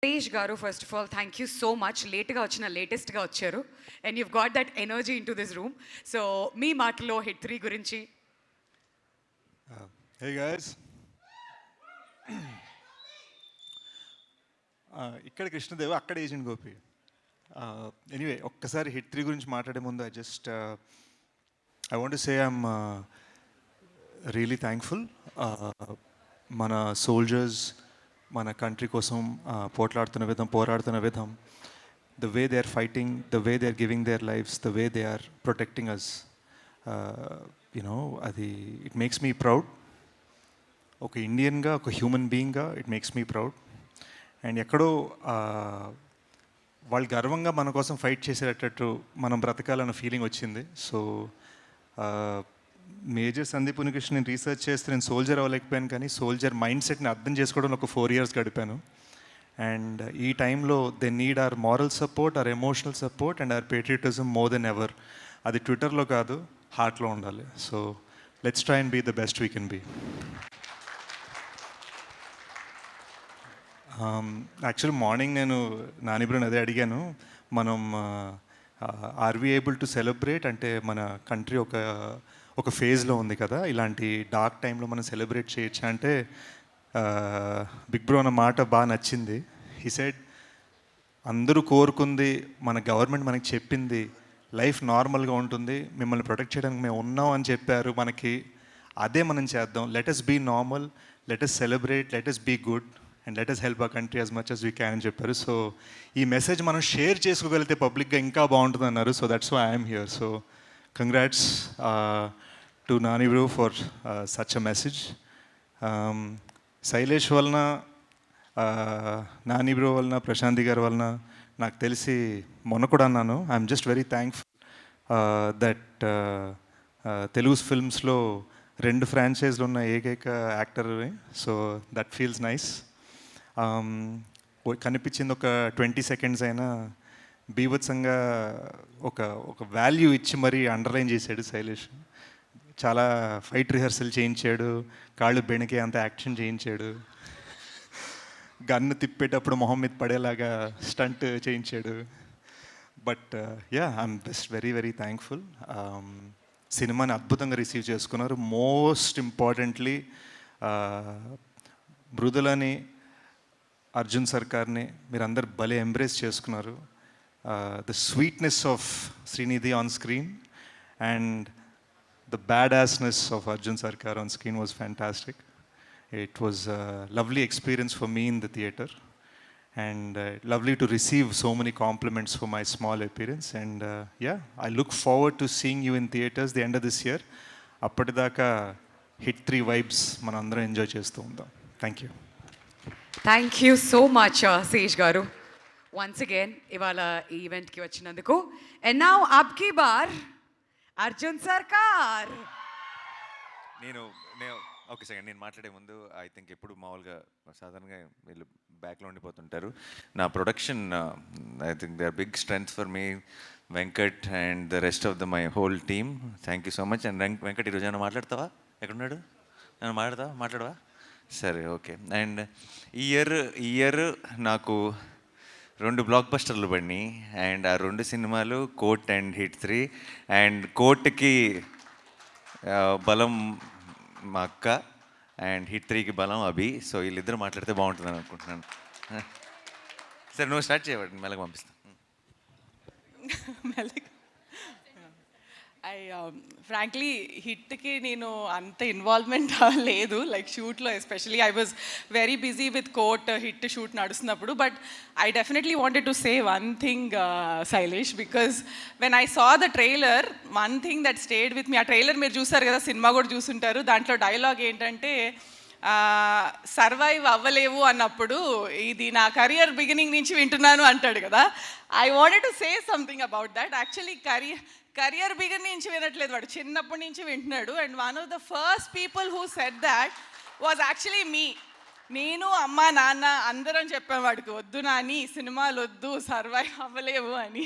Tesh Garu, first of all, thank you so much. Late ga vachina, latest ga vacharu, and you've got that energy into this room. So, me matlo hit 3 gurinchi. Hey guys, ఇక్కడ కృష్ణదేవ్, అక్కడ agent Gopi. Anyway, ఒక్కసారి hit 3 గురించి మాట్లాడే ముందు I want say I'm really thankful. మన soldiers మన country కోసం పోట్లాడుతున్న విధం, పోరాడుతున్న విధం, the way they are fighting, the way they are giving their lives, the way they are protecting us, you know, అది ఇట్ మేక్స్ మీ ప్రౌడ్. ఒక ఇండియన్గా, ఒక హ్యూమన్ బీయింగ్గా it makes me proud. And ఎక్కడో వాళ్ళు గర్వంగా మన కోసం ఫైట్ చేసేటట్టు మనం బ్రతకాలన్న ఫీలింగ్ వచ్చింది. సో మేజర్ సందీప్ ఉనికృష్ణ నేను రీసెర్చ్ చేస్తే నేను సోల్జర్ అవ్వలేకపోయాను, కానీ సోల్జర్ మైండ్ సెట్ని అర్థం చేసుకోవడంలో ఒక 4 years గడిపాను. అండ్ ఈ టైంలో they need our moral support, our emotional support and our patriotism more than ever. అది ట్విట్టర్లో కాదు, హార్ట్లో ఉండాలి. So let's try and be the best we can be. Actually morning నేను నానిబ్రోని అదే అడిగాను, మనం are we able to celebrate, అంటే మన కంట్రీ ఒక ఫేజ్లో ఉంది కదా, ఇలాంటి డార్క్ టైంలో మనం సెలబ్రేట్ చేయొచ్చా అంటే బిగ్ బ్రో అన్న మాట బాగా నచ్చింది. హీ సెడ్, అందరూ కోరుకుంది, మన గవర్నమెంట్ మనకి చెప్పింది లైఫ్ నార్మల్గా ఉంటుంది, మిమ్మల్ని ప్రొటెక్ట్ చేయడానికి మేము ఉన్నాం అని చెప్పారు మనకి, అదే మనం చేద్దాం. Let us be normal, let us celebrate, let us be good and let us help our country as much as we can అని చెప్పారు. సో ఈ మెసేజ్ మనం షేర్ చేసుకోగలిగితే పబ్లిక్గా ఇంకా బాగుంటుంది అన్నారు. So that's why I'm here. So congrats to Nani bro for such a message. Shailesh వలన, నాని బ్రో వలన, ప్రశాంతి గారి వలన నాకు తెలిసి మొన్న కూడా అన్నాను, I'm just very thankful that Telugu ఫిల్మ్స్లో 2 ఫ్రాంచైజ్లు ఉన్న ఏకైక actor. So that feels nice. కనిపించింది ఒక 20 seconds అయినా బీభత్సంగా ఒక వాల్యూ ఇచ్చి మరీ అండర్లైన్ చేశాడు శైలేష్. చాలా ఫైట్ రిహర్సల్ చేయించాడు, కాళ్ళు బెణికే అంత యాక్షన్ చేయించాడు, గన్ను తిప్పేటప్పుడు మొహం మీద పడేలాగా స్టంట్ చేయించాడు. But yeah, I'm just very very thankful. సినిమాని అద్భుతంగా రిసీవ్ చేసుకున్నారు. మోస్ట్ ఇంపార్టెంట్లీ మృదులని, అర్జున్ సర్కార్ని మీరందరు భలే ఎంబ్రేస్ చేసుకున్నారు. The sweetness of Srinidhi on screen and the badassness of Arjun Sarkar on screen was fantastic. It was a lovely experience for me in the theatre, and lovely to receive so many compliments for my small appearance. And yeah, I look forward to seeing you in theatres the end of this year. Appadidaka hit 3 vibes man andram enjoy chestu undam. Thank you. Thank you so much, Tesh Garu. Once again, ivala event ki vachinanduku. And now, abki bar, Arjun సర్కార్. నేను okay second, నేను మాట్లాడే ముందు I think ఎప్పుడు మామూలుగా సాధారణంగా వీళ్ళు బ్యాక్లో ఉండిపోతుంటారు. నా production I think they are big strength for me, Venkat and the rest of my whole team. Thank you so much. And Venkat, ఈరోజు ఏమైనా మాట్లాడతావా? ఎక్కడున్నాడు? నేను మాట్లాడవా? సరే, ఓకే. అండ్ ఈ ఇయర్ నాకు 2 బ్లాక్ బస్టర్లు పడినాయి. అండ్ ఆ 2 సినిమాలు కోర్ట్ అండ్ హిట్ 3. అండ్ కోర్ట్కి బలం మా అక్క అండ్ హిట్ 3కి బలం అభి. సో వీళ్ళిద్దరు మాట్లాడితే బాగుంటుందని అనుకుంటున్నాను. సరే, నువ్వు స్టార్ట్ చేయబడి మెల్లగా పంపిస్తాను. ఫ్రాంక్లీ హిట్కి నేను అంత ఇన్వాల్వ్మెంట్ లేదు, లైక్ షూట్లో especially I was very busy with court hit shoot నడుస్తున్నప్పుడు. But I definitely wanted to say one thing, Shailesh, because when I saw the trailer, one thing that stayed with me, ఆ trailer మీరు చూసారు కదా, cinema కూడా చూసుంటారు. దాంట్లో dialogue ఏంటంటే, survive అవ్వలేవు అన్నప్పుడు ఇది నా కెరియర్ బిగినింగ్ నుంచి వింటున్నాను అంటాడు కదా. I wanted to say something about that. Actually career beginning నుంచి వినట్లేదు, వాడు చిన్నప్పటి నుంచి వింటున్నాడు. And one of the first people who said that was actually me. నేను, అమ్మ, నాన్న అందరం చెప్పాను వాడికి, వద్దు నాని సినిమాలు వద్దు, సర్వైవ్ అవ్వలేవు అని.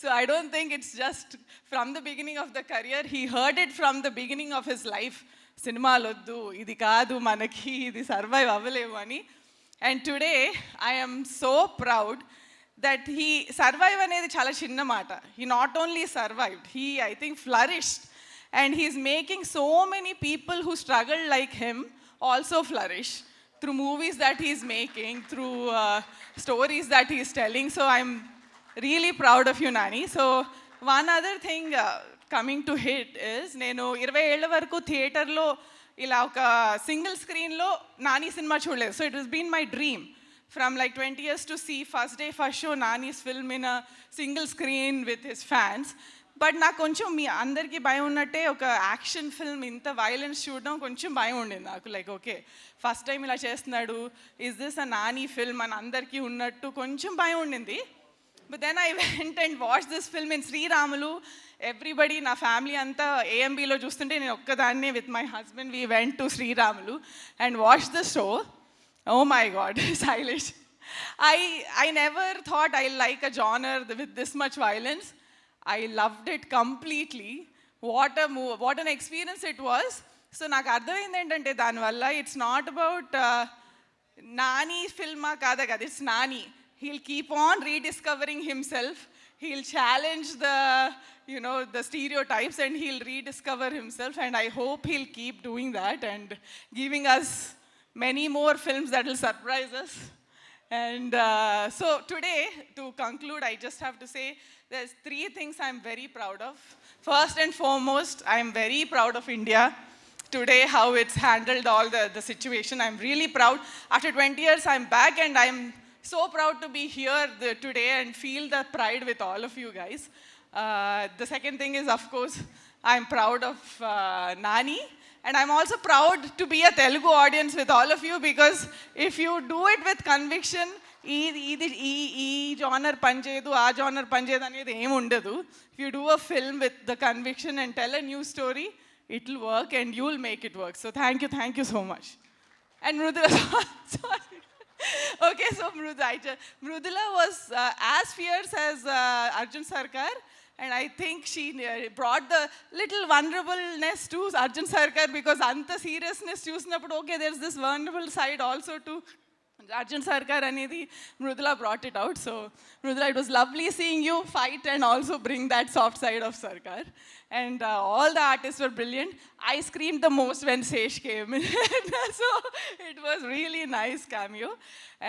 So I don't think it's just from the beginning of the career, he heard it from the beginning of his life. సినిమాలు వద్దు, ఇది కాదు మనకి, ఇది సర్వైవ్ అవ్వలేవు అని. And today I am so proud that he survived అనేది చాలా చిన్న మాట. He not only survived, he I think flourished, and he's making so many people who struggle like him also flourish through movies that he's making, through stories that he's telling. So I'm really proud of you, Nani. So one other thing coming to hit is నేను 20 ఏళ్ల వరకు థియేటర్లో ఇలా ఒక single స్క్రీన్లో Nani cinema చూడలేదు. So it has been my dream from like 20 years to see first day first show Nani's film in a single screen with his fans. But నాకు కొంచెం మీ అందరికీ భయం ఉన్నట్టే ఒక యాక్షన్ ఫిల్మ్ ఇంత వైలెన్స్ చూడడం కొంచెం భయం ఉండింది నాకు. లైక్ ఓకే ఫస్ట్ టైం ఇలా చేస్తున్నాడు, is this a Nani film అని అందరికీ ఉన్నట్టు కొంచెం భయం ఉండింది. But then I went and watch this film in Sriramulu. Everybody నా ఫ్యామిలీ అంతా ఏఎంబీలో చూస్తుంటే నేను ఒక్కదాన్నే with my husband we went to Sriramulu and watch the show. Oh my God, Sailesh. I never thought I like a genre with this much violence. I loved it completely. What an experience it was. So నాకు అర్థమైంది ఏంటంటే దానివల్ల it's not about Nani ఫిల్మా కాదా కదా, it's Nani. He'll keep on rediscovering himself. He'll challenge the stereotypes and he'll rediscover himself, and I hope he'll keep doing that and giving us many more films that will surprise us. And so today, to conclude, I just have to say there's 3 things I'm very proud of. First and foremost, I'm very proud of India today, how it's handled all the situation. I'm really proud. After 20 years, I'm back, and I'm so proud to be here today and feel the pride with all of you guys. The second thing is, of course, I'm proud of Nani. And I'm also proud to be a Telugu audience with all of you, because if you do it with conviction, ఈ genre పనిచేయదు ఆ genre పనిచేయదు అనేది ఏమి ఉండదు. If you do a film with the conviction and tell a new story, it will work and you will make it work. So thank you so much. And Mrudula, sorry. Okay, so Mrudula was as fierce as Arjun Sarkar. And I think she brought the little vulnerableness to Arjun Sarkar, because anta seriousness chusinapudu okay there's this vulnerable side also to Arjun Sarkar anedi Mrudula brought it out. So Mrudula, it was lovely seeing you fight and also bring that soft side of Sarkar. And all the artists were brilliant. I screamed the most when Sesh came in. So it was really nice cameo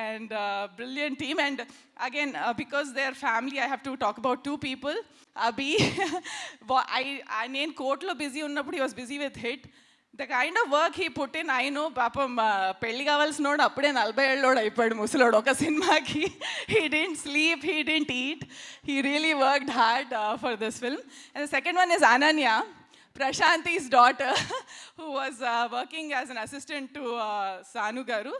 and brilliant team. And again, because they're family, I have to talk about 2 people. Abhi, నేను కోర్టులో busy ఉన్నప్పుడు he was busy with hit. The kind of work he put in, I know, పాపం పెళ్ళి కావాల్సినోడు అప్పుడే 40 ఏళ్ళోడు అయిపోయాడు ముసలోడు ఒక సినిమాకి. He didn't sleep, he didn't eat. He really worked hard for this film. And the second one is Ananya, Prashanti's daughter, who was working as an assistant to Sanu Garu.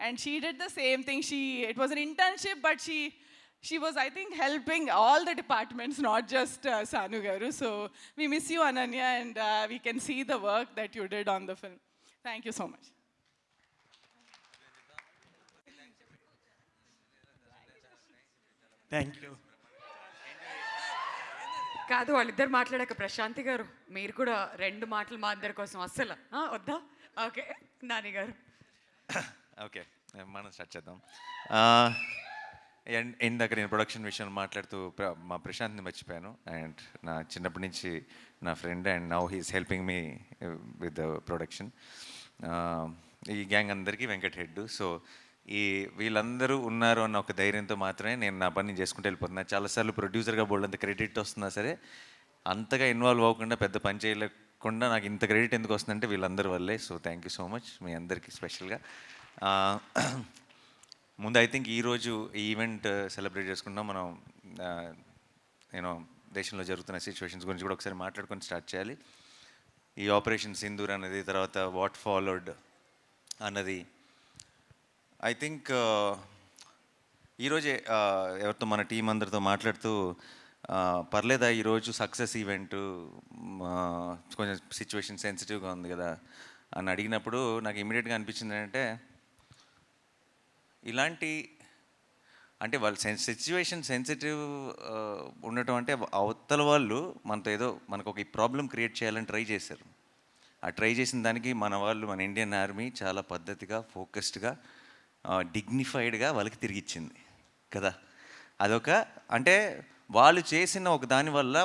And she did the same thing. It was an internship, but she was, I think, helping all the departments, not just Sanu Garu. So we miss you, Ananya, and we can see the work that you did on the film. Thank you so much. Thank you. కాదు, వాళ్ళిద్దరు మాట్లాడాక ప్రశాంతి గారు మీరు కూడా 2 మాటలు మా అందరి కోసం అస్సలు వద్దా? ఓకే నాని గారు. ఓకే మనం స్టార్ట్ చేద్దాం. ఇందాక నేను ప్రొడక్షన్ విషయంలో మాట్లాడుతూ మా ప్రశాంత్ని మర్చిపోయాను. అండ్ నా చిన్నప్పటి నుంచి నా friend, and now he's helping me with the production. ఈ గ్యాంగ్ అందరికీ వెంకట్ హెడ్. సో వీళ్ళందరూ ఉన్నారు అన్న ఒక ధైర్యంతో మాత్రమే నేను నా పని చేసుకుంటూ వెళ్ళిపోతున్నా. చాలాసార్లు ప్రొడ్యూసర్గా బోల్డంత క్రెడిట్ వస్తున్నా సరే అంతగా ఇన్వాల్వ్ అవ్వకుండా, పెద్ద పని చేయలేకుండా నాకు ఇంత క్రెడిట్ ఎందుకు వస్తుందంటే వీళ్ళందరి వల్లే. So thank you so much మీ అందరికీ స్పెషల్గా. ముందు ఐ థింక్ ఈరోజు ఈ ఈవెంట్ సెలబ్రేట్ చేసుకుంటాం. మనం దేశంలో జరుగుతున్న సిచ్యువేషన్స్ గురించి కూడా ఒకసారి మాట్లాడుకొని స్టార్ట్ చేయాలి. ఈ ఆపరేషన్ సింధూర్ అన్నది, తర్వాత వాట్ ఫాలోడ్ అన్నది, ఐ థింక్ ఈరోజే ఎవరితో మన టీం అందరితో మాట్లాడుతూ పర్లేదా ఈరోజు సక్సెస్ ఈవెంట్, కొంచెం సిచ్యువేషన్ సెన్సిటివ్గా ఉంది కదా అని అడిగినప్పుడు నాకు ఇమీడియట్గా అనిపించింది ఏంటంటే, ఇలాంటి అంటే వాళ్ళు సిచ్యువేషన్ సెన్సిటివ్ ఉండటం అంటే అవతల వాళ్ళు మనతో ఏదో మనకు ఒక ప్రాబ్లం క్రియేట్ చేయాలని ట్రై చేశారు. ఆ ట్రై చేసిన దానికి మన వాళ్ళు, మన ఇండియన్ ఆర్మీ చాలా పద్ధతిగా, ఫోకస్డ్గా డిగ్నిఫైడ్గా వాళ్ళకి తిరిగిచ్చింది కదా. అదొక అంటే వాళ్ళు చేసిన ఒక దానివల్ల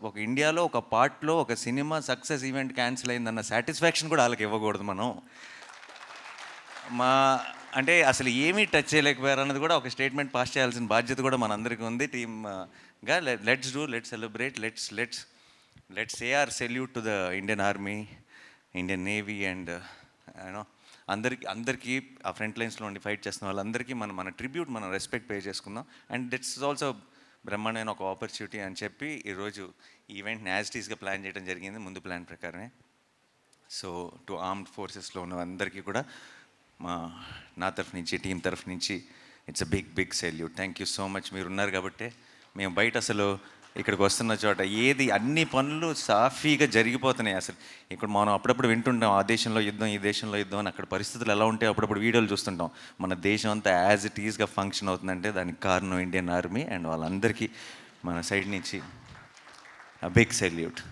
ఒక ఇండియాలో ఒక పార్ట్లో ఒక సినిమా సక్సెస్ ఈవెంట్ క్యాన్సిల్ అయిందన్న సాటిస్ఫాక్షన్ కూడా వాళ్ళకి ఇవ్వకూడదు మనం. అంటే అసలు ఏమీ టచ్ చేయలేకపోయారు అన్నది కూడా ఒక స్టేట్మెంట్ పాస్ చేయాల్సిన బాధ్యత కూడా మనందరికీ ఉంది టీమ్గా. Let's celebrate, let's say or salute to the Indian army, Indian navy and you know అందరికీ ఆ ఫ్రంట్ లైన్స్లో ఉండి ఫైట్ చేస్తున్న వాళ్ళందరికీ మన ట్రిబ్యూట్, మనం రెస్పెక్ట్ పే చేసుకుందాం. అండ్ దిట్స్ ఆల్సో బ్రహ్మాండమైన ఒక ఆపర్చునిటీ అని చెప్పి ఈరోజు ఈవెంట్ని యాజిటీస్గా ప్లాన్ చేయడం జరిగింది, ముందు ప్లాన్ ప్రకారమే. సో టు ఆర్మ్డ్ ఫోర్సెస్లో ఉన్న అందరికీ కూడా నా తరఫు నుంచి, టీం తరఫు నుంచి it's a big salute. Thank you so much. మీరు ఉన్నారు కాబట్టి మేము బయట అసలు ఇక్కడికి వస్తున్న చోట అన్ని పనులు సాఫీగా జరిగిపోతున్నాయి. అసలు ఇక్కడ మనం అప్పుడప్పుడు వింటుంటాం ఆ దేశంలో యుద్ధం, ఈ దేశంలో యుద్ధం అని. అక్కడ పరిస్థితులు ఎలా ఉంటాయి అప్పుడప్పుడు వీడియోలు చూస్తుంటాం. మన దేశం అంతా యాజ్ ఇట్ ఈజ్గా ఫంక్షన్ అవుతుందంటే దానికి కారణం ఇండియన్ ఆర్మీ అండ్ వాళ్ళందరికీ మన సైడ్ నుంచి బిగ్ సెల్యూట్.